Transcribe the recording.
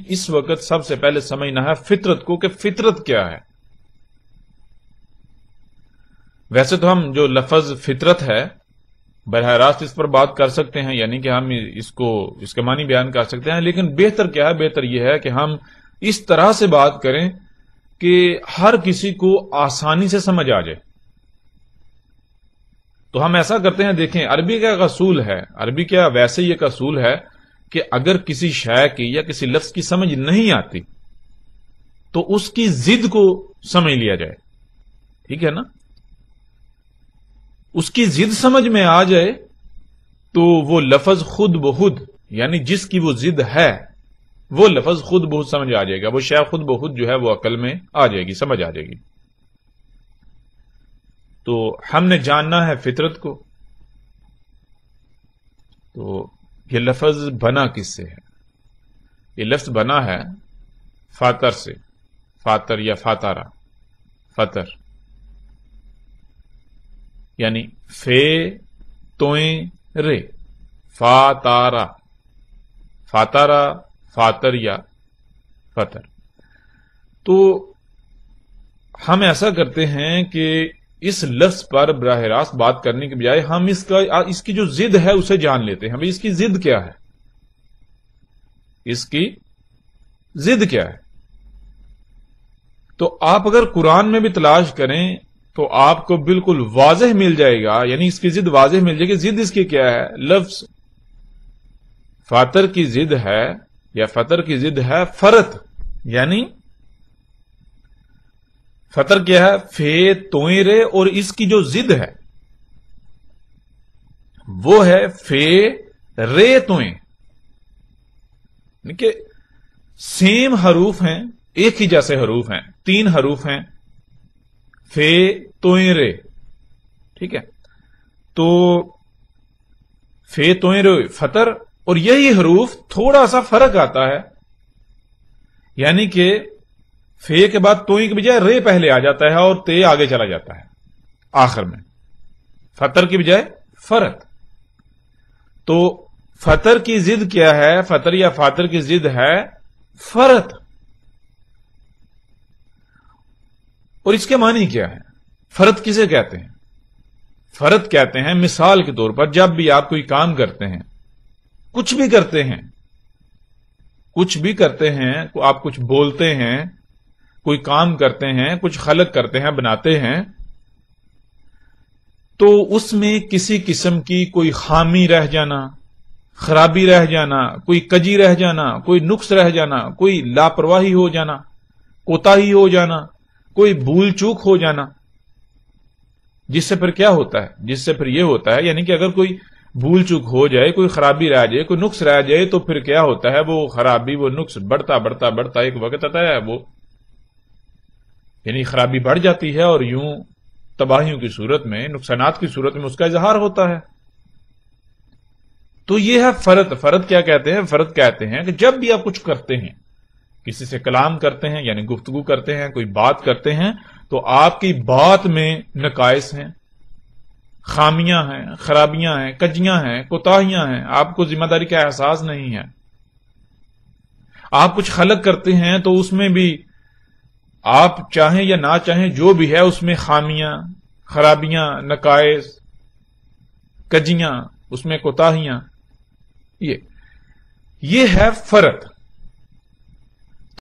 اس وقت سب سے پہلے سمجھنا ہے فطرت کو کہ فطرت کیا ہے. ویسے تو ہم جو لفظ فطرت ہے براہ راست اس پر بات کر سکتے ہیں، یعنی کہ ہم اس کے معنی بیان کر سکتے ہیں، لیکن بہتر کیا ہے؟ بہتر یہ ہے کہ ہم اس طرح سے بات کریں کہ ہر کسی کو آسانی سے سمجھ آ جائے. تو ہم ایسا کرتے ہیں، دیکھیں عربی کا ایک اصول ہے، عربی کا ویسے ہی ایک اصول ہے کہ اگر کسی شے کی یا کسی لفظ کی سمجھ نہیں آتی تو اس کی ضد کو سمجھ لیا جائے. ٹھیک ہے نا؟ اس کی ضد سمجھ میں آ جائے تو وہ لفظ خود بخود، یعنی جس کی وہ ضد ہے وہ لفظ خود بخود سمجھ آ جائے گا، وہ شے خود بخود جو ہے وہ عقل میں آ جائے گی، سمجھ آ جائے گی. تو ہم نے جاننا ہے فطرت کو. تو یہ لفظ بنا کس سے ہے؟ یہ لفظ بنا ہے فاتر سے، فاتر یا فاتارا، فطر یعنی فے توئیں رے، فاتارا، فاتارا، فاتر یا فطر. تو ہم ایسا کرتے ہیں کہ اس لفظ پر براہ راست بات کرنے کے بجائے ہم اس کی جو ضد ہے اسے جان لیتے ہیں. بھئی اس کی ضد کیا ہے؟ اس کی ضد کیا ہے؟ تو آپ اگر قرآن میں بھی تلاش کریں تو آپ کو بالکل واضح مل جائے گا، یعنی اس کی ضد واضح مل جائے گی. ضد اس کی کیا ہے؟ لفظ فاتر کی ضد ہے یا فطر کی ضد ہے فرت، یعنی فطر کیا ہے؟ فے توئیں رے، اور اس کی جو ضد ہے وہ ہے فے رے توئیں. یعنی کہ سیم حروف ہیں، ایک ہی جیسے حروف ہیں، 3 حروف ہیں، فے توئیں رے. ٹھیک ہے؟ تو فے توئیں رے فطر، اور یہی حروف تھوڑا سا فرق آتا ہے، یعنی کہ فے کے بعد توئیں کے بجائے رے پہلے آ جاتا ہے اور تے آگے چلا جاتا ہے آخر میں، فطر کی بجائے فرت. تو فطر کی ضد کیا ہے؟ فطر یا فاتر کی ضد ہے فرت. اور اس کے معنی کیا ہے؟ فرت کسے کہتے ہیں؟ فرت کہتے ہیں مثال کے طور پر جب بھی آپ کوئی کام کرتے ہیں، کچھ بھی کرتے ہیں، آپ کچھ بولتے ہیں، کوئی کام کرتے ہیں، کچھ خلق کرتے ہیں، بناتے ہیں، تو اس میں کسی قسم کی کوئی خامی رہ جانا، خرابی رہ جانا، کوئی کجی رہ جانا، کوئی نقص رہ جانا، کوئی لاپرواہی ہو جانا، کوتاہی ہو جانا، کوئی بھول چوک ہو جانا، جس سے پھر کیا ہوتا ہے؟ جس سے پھر یہ ہوتا ہے، یعنی کہ اگر کوئی بھول چوک ہو جائے، کوئی خرابی رہ جائے، کوئی نقص رہ جائے، تو پھر کیا ہوتا ہے؟ وہ خرابی، وہ نقص بڑھتا بڑھتا بڑھتا ایک وقت آتا ہے، وہ یعنی خرابی بڑھ جاتی ہے اور یوں تباہیوں کی صورت میں، نقصانات کی صورت میں اس کا اظہار ہوتا ہے. تو یہ ہے فرت. فرت کیا کہتے ہیں؟ فرت کہتے ہیں کہ جب بھی آپ کچھ کرتے ہیں، کسی سے کلام کرتے ہیں یعنی گفتگو کرتے ہیں، کوئی بات کرتے ہیں، تو آپ کی بات میں نقائص ہیں، خامیاں ہیں، خرابیاں ہیں، کجیاں ہیں، کوتاہیاں ہیں، آپ کو ذمہ داری کا احساس نہیں ہے. آپ کچھ خلق کرتے ہیں تو اس میں بھی آپ چاہیں یا نہ چاہیں جو بھی ہے اس میں خامیاں، خرابیاں، نقائص، کجیاں، اس میں کوتاہیاں، یہ ہے فرت.